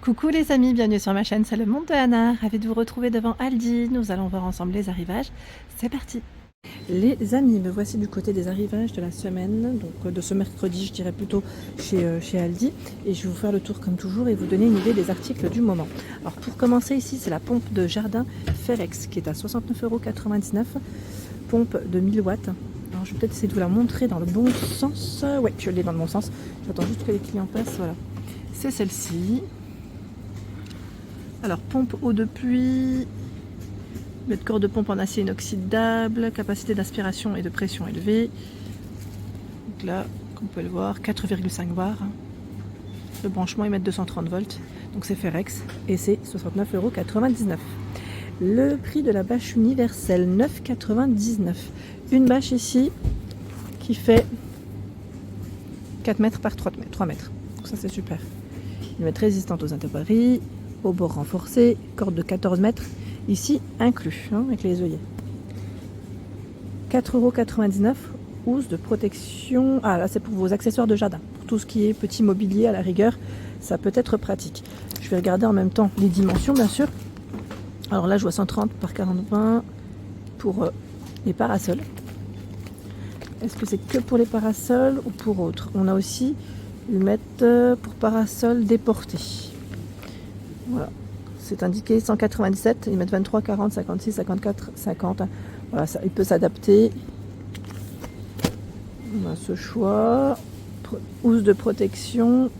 Coucou les amis, bienvenue sur ma chaîne, c'est le monde de Anna. Ravie de vous retrouver devant Aldi. Nous allons voir ensemble les arrivages. C'est parti. Les amis, me voici du côté des arrivages de la semaine, donc de ce mercredi, je dirais plutôt chez Aldi. Et je vais vous faire le tour comme toujours et vous donner une idée des articles du moment. Alors pour commencer ici, c'est la pompe de jardin Ferex qui est à 69,99 €. Pompe de 1000 watts. Alors je vais peut-être essayer de vous la montrer dans le bon sens. Ouais, je l'ai dans le bon sens. J'attends juste que les clients passent, voilà. C'est celle-ci. Alors, pompe eau de pluie, mètre corps de pompe en acier inoxydable, capacité d'aspiration et de pression élevée. Donc là, comme vous pouvez le voir, 4,5 bars. Le branchement est 230 volts. Donc c'est Ferex et c'est 69,99 €. Le prix de la bâche universelle, 9,99 €. Une bâche ici qui fait 4 mètres par 3 mètres. Donc ça c'est super. Une mètre résistante aux intempéries. Au bord renforcé, corde de 14 mètres, ici inclus, avec les œillets. 4,99 €, housse de protection. Ah là, c'est pour vos accessoires de jardin. Pour tout ce qui est petit mobilier, à la rigueur, ça peut être pratique. Je vais regarder en même temps les dimensions, bien sûr. Alors là, je vois 130 par 40-20 pour les parasols. Est-ce que c'est que pour les parasols ou pour autres? On a aussi le mètre pour parasol déporté. Voilà, c'est indiqué 197, ils mettent 23, 40, 56, 54, 50. Voilà, ça, il peut s'adapter. On a ce choix. Housse de protection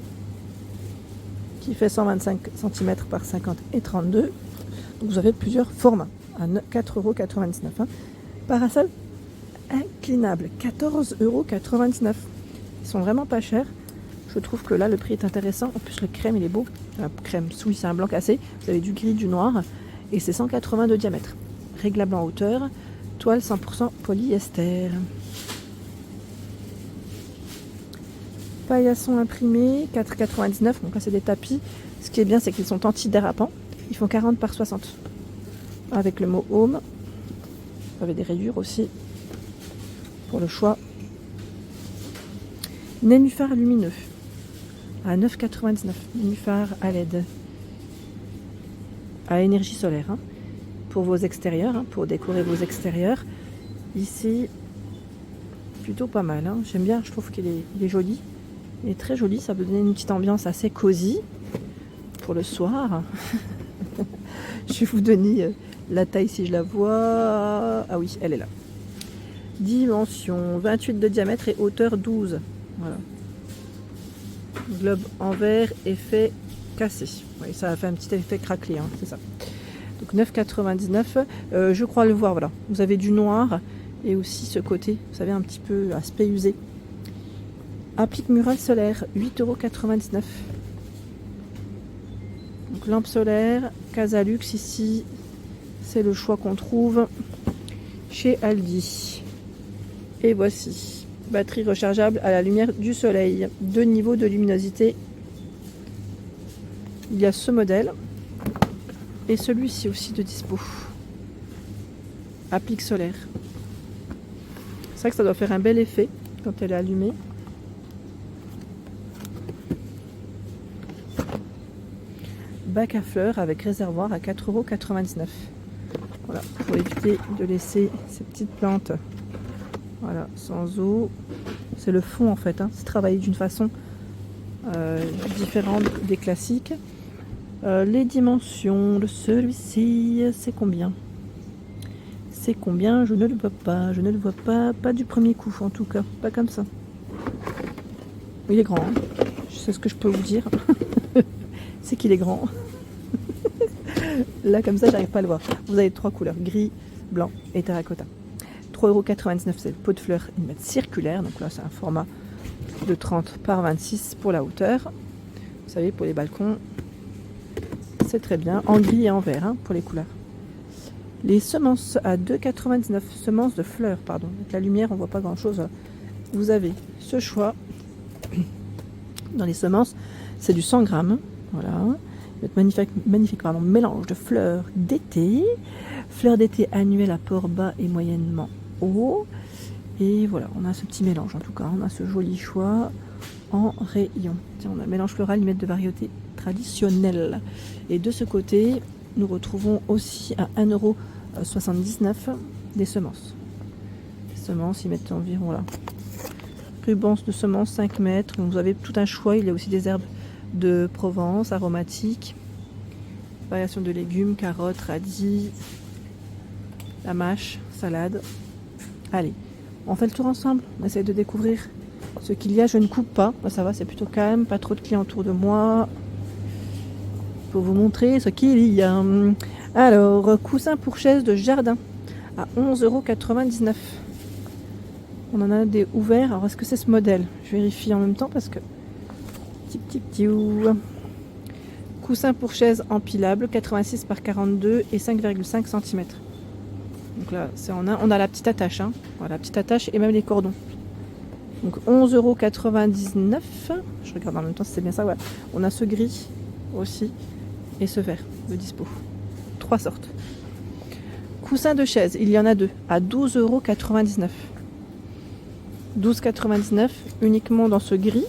qui fait 125 cm par 50 et 32. Donc vous avez plusieurs formats à 4,99 €. Parasol inclinable, 14,99 €. Ils sont vraiment pas chers. Je trouve que là, le prix est intéressant. En plus, le crème, il est beau. La crème, oui, c'est un blanc cassé. Vous avez du gris, du noir. Et c'est 180 de diamètre. Réglable en hauteur. Toile 100% polyester. Paillasson imprimé, 4,99 €. Donc là, c'est des tapis. Ce qui est bien, c'est qu'ils sont antidérapants. Ils font 40 par 60. Avec le mot Home. Vous avez des rayures aussi. Pour le choix. Nénuphar lumineux. À 9,99 €. Nénuphar à LED. À énergie solaire. Pour vos extérieurs, pour décorer vos extérieurs. Ici, plutôt pas mal. J'aime bien, je trouve qu'il est joli. Il est très joli, ça peut donner une petite ambiance assez cosy pour le soir. Je vais vous donner la taille si je la vois. Ah oui, elle est là. Dimension 28 de diamètre et hauteur 12. Voilà. Globe en verre, effet cassé. Oui, ça a fait un petit effet craquelé, c'est ça. Donc 9,99 €. Je crois le voir, voilà. Vous avez du noir et aussi ce côté, vous savez, un petit peu aspect usé. Applique murale solaire, 8,99 €. Donc lampe solaire, Casalux ici. C'est le choix qu'on trouve chez Aldi. Et voici. Batterie rechargeable à la lumière du soleil. 2 niveaux de luminosité. Il y a ce modèle. Et celui-ci aussi de dispo. Applique solaire. C'est vrai que ça doit faire un bel effet quand elle est allumée. Bac à fleurs avec réservoir à 4,99 €. Voilà, pour éviter de laisser ces petites plantes. Voilà, sans eau. C'est le fond en fait. C'est travaillé d'une façon différente des classiques. Les dimensions de celui-ci, c'est combien? C'est combien? Je ne le vois pas. Je ne le vois pas. Pas du premier coup en tout cas. Pas comme ça. Il est grand. C'est ce que je peux vous dire. C'est qu'il est grand. Là comme ça, j'arrive pas à le voir. Vous avez 3 couleurs, gris, blanc et terracotta. 3,99 €, c'est le pot de fleurs 1 mètre circulaire. Donc là, c'est un format de 30 par 26 pour la hauteur. Vous savez, pour les balcons, c'est très bien. En gris et en vert pour les couleurs. Les semences à 2,99 €. Semences de fleurs, pardon. Avec la lumière, on voit pas grand-chose. Vous avez ce choix. Dans les semences, c'est du 100 grammes. Voilà. Magnifique mélange de fleurs d'été. Fleurs d'été annuelles à port bas et moyennement haut. Et voilà, on a ce petit mélange en tout cas. On a ce joli choix. en rayon. Tiens, on a un mélange floral, limite de variété traditionnelle. Et de ce côté, nous retrouvons aussi à 1,79 € des semences. Les semences, ils mettent environ là. Rubans de semences 5 mètres. Vous avez tout un choix. Il y a aussi des herbes de Provence, aromatiques. Variation de légumes, carottes, radis, la mâche, salade. Allez, on fait le tour ensemble. On essaye de découvrir ce qu'il y a. Je ne coupe pas. Ça va, c'est plutôt calme. Pas trop de clients autour de moi. Pour vous montrer ce qu'il y a. Alors, coussin pour chaise de jardin à 11,99 €. On en a des ouverts. Alors, est-ce que c'est ce modèle? Je vérifie en même temps parce que... Petit. Coussin pour chaise empilable, 86 par 42 et 5,5 cm. Donc là, c'est en un. On a la petite attache. Hein. Voilà, la petite attache et même les cordons. Donc 11,99 €. Je regarde en même temps si c'est bien ça. Voilà. On a ce gris aussi et ce vert de dispo. 3 sortes. Coussin de chaise, il y en a 2 à 12,99 €. 12,99 € uniquement dans ce gris.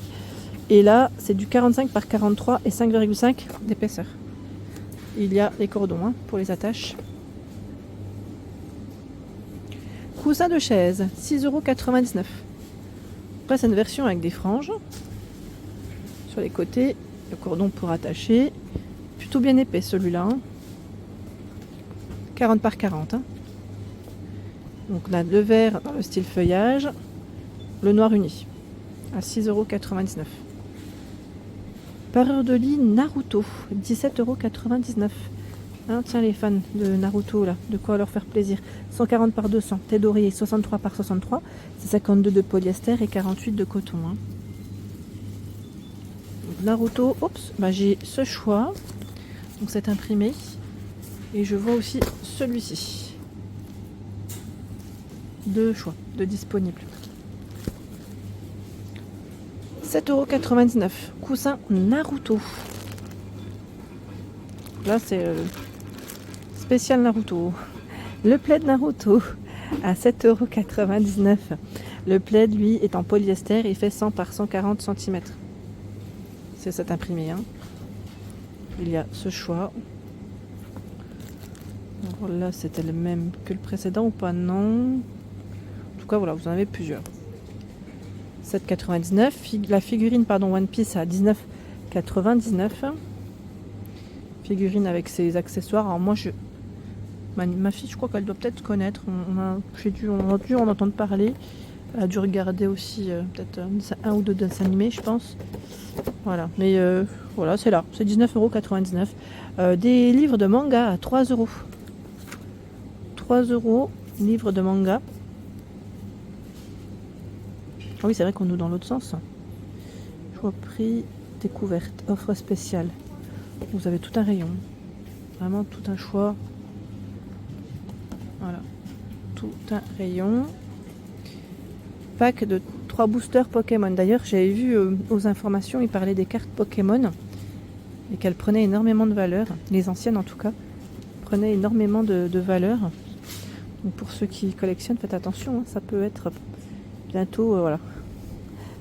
Et là, c'est du 45 par 43 et 5,5 d'épaisseur. Il y a les cordons hein, pour les attaches. Coussin de chaise, 6,99 €. Après, c'est une version avec des franges. Sur les côtés, le cordon pour attacher. Plutôt bien épais celui-là. Hein. 40 par 40. Hein. Donc on a le vert dans le style feuillage. Le noir uni. À 6,99 €. Parure de lit Naruto, 17,99 €. Hein, tiens les fans de Naruto là, de quoi leur faire plaisir. 140 par 200, thé d'oreiller 63 par 63, c'est 52 de polyester et 48 de coton. Hein. Donc, Naruto, bah, j'ai ce choix, donc c'est imprimé, et je vois aussi celui-ci. 2 choix de disponibles. 7,99 €. Coussin Naruto. Là, c'est spécial Naruto. Le plaid Naruto à 7,99 €. Le plaid, lui, est en polyester. Il fait 100 par 140 cm. C'est cet imprimé. Hein. Il y a ce choix. Alors là, c'était le même que le précédent ou pas? Non. En tout cas, voilà, vous en avez plusieurs. 7,99 €. La figurine One Piece à 19,99 €. Figurine avec ses accessoires. Alors moi, ma fille, je crois qu'elle doit peut-être connaître. On a dû en entendre parler. Elle a dû regarder aussi peut-être un ou deux dessins animés, je pense. Voilà. Mais voilà, c'est là. C'est 19,99 €. Des livres de manga à 3 €. 3 €, livres de manga. Ah oui, c'est vrai qu'on nous dans l'autre sens. Choix prix, découverte, offre spéciale. Vous avez tout un rayon. Vraiment tout un choix. Voilà. Tout un rayon. Pack de 3 boosters Pokémon. D'ailleurs, j'avais vu aux informations, ils parlaient des cartes Pokémon et qu'elles prenaient énormément de valeur. Les anciennes, en tout cas, prenaient énormément de valeur. Donc pour ceux qui collectionnent, faites attention. Hein, ça peut être... bientôt, voilà.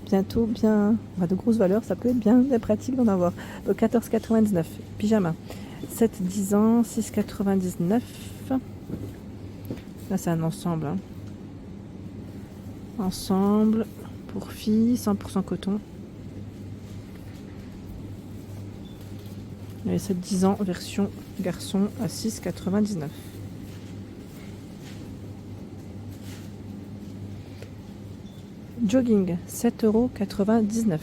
Bientôt bien de grosses valeurs, ça peut être bien pratique d'en avoir. 14,99 €. Pyjama. 7-10 ans, 6,99 €. Là, c'est un ensemble. Hein. Ensemble pour filles, 100% coton. Et 7-10 ans, version garçon à 6,99 €. Jogging, 7,99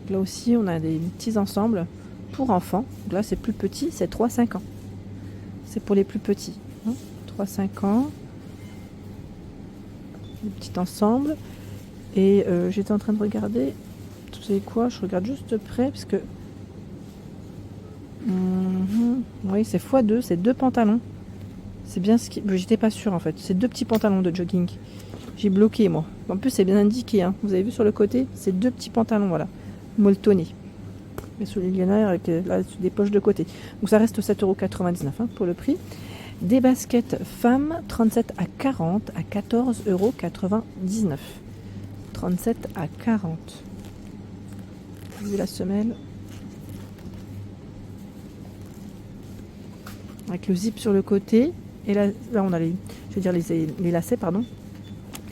€. Là aussi, on a des petits ensembles pour enfants. Là, c'est plus petit, c'est 3-5 ans. C'est pour les plus petits. Hein, 3-5 ans. Des petits ensembles. Et j'étais en train de regarder. Vous savez quoi? Je regarde juste près parce que... oui, c'est x2, c'est 2 pantalons. C'est bien ce qui... J'étais pas sûre en fait. C'est 2 petits pantalons de jogging. J'ai bloqué moi. En plus c'est bien indiqué. Hein. Vous avez vu sur le côté, c'est 2 petits pantalons, voilà. Molletonnés. Mais sur les linéaires avec là, des poches de côté. Donc ça reste 7,99 € hein, pour le prix. Des baskets femmes 37 à 40 à 14,99 €. 37 à 40. vu la semelle. Avec le zip sur le côté. Et là on a les, je veux dire les lacets, pardon.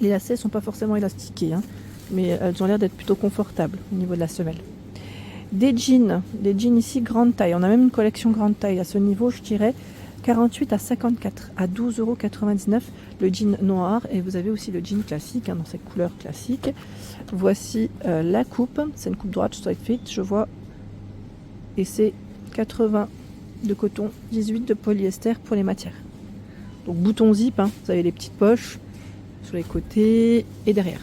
Les lacets sont pas forcément élastiqués, hein, mais elles ont l'air d'être plutôt confortables au niveau de la semelle. Des jeans ici grande taille. On a même une collection grande taille. À ce niveau, je dirais 48 à 54 à 12,99 €. Le jean noir, et vous avez aussi le jean classique, hein, dans cette couleur classique. Voici la coupe. C'est une coupe droite straight fit, je vois. Et c'est 80 de coton, 18 de polyester pour les matières. Donc bouton zip, hein, vous avez les petites poches sur les côtés et derrière.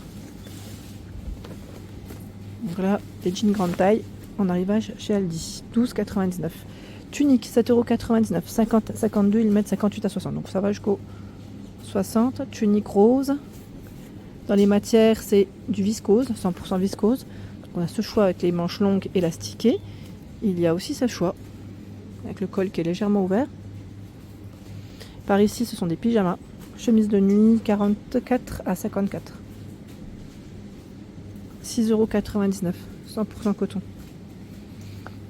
Donc là, des jeans grande taille en arrivage chez Aldi, 12,99 €. Tunique, 7,99 €, 50 à 52, ils mettent 58 à 60, donc ça va jusqu'au 60. Tunique rose. Dans les matières, c'est du viscose, 100% viscose. Donc on a ce choix avec les manches longues élastiquées. Il y a aussi ce choix avec le col qui est légèrement ouvert. Par ici, ce sont des pyjamas. Chemise de nuit, 44 à 54. 6,99 €, 100% coton.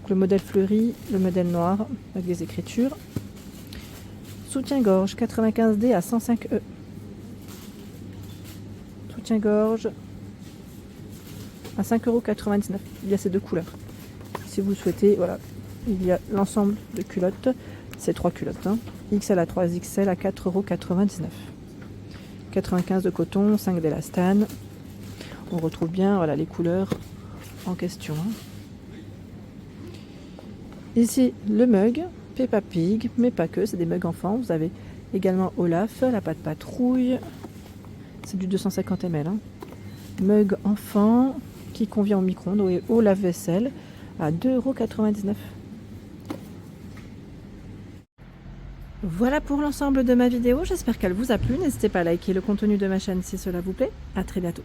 Le modèle fleuri, le modèle noir avec des écritures. Soutien-gorge 95D à 105 €. Soutien-gorge à 5,99 €. Il y a ces deux couleurs. Si vous souhaitez, voilà, il y a l'ensemble de culottes. C'est 3 culottes, hein. XL à 3XL à 4,99 €. 95 de coton, 5 d'élastane. On retrouve bien, voilà, les couleurs en question, hein. Ici, le mug, Peppa Pig, mais pas que, c'est des mugs enfants. Vous avez également Olaf, la pâte patrouille. C'est du 250 ml. Hein. Mug enfant qui convient au micro-ondes et au lave-vaisselle à 2,99 €. Voilà pour l'ensemble de ma vidéo. J'espère qu'elle vous a plu. N'hésitez pas à liker le contenu de ma chaîne si cela vous plaît. À très bientôt.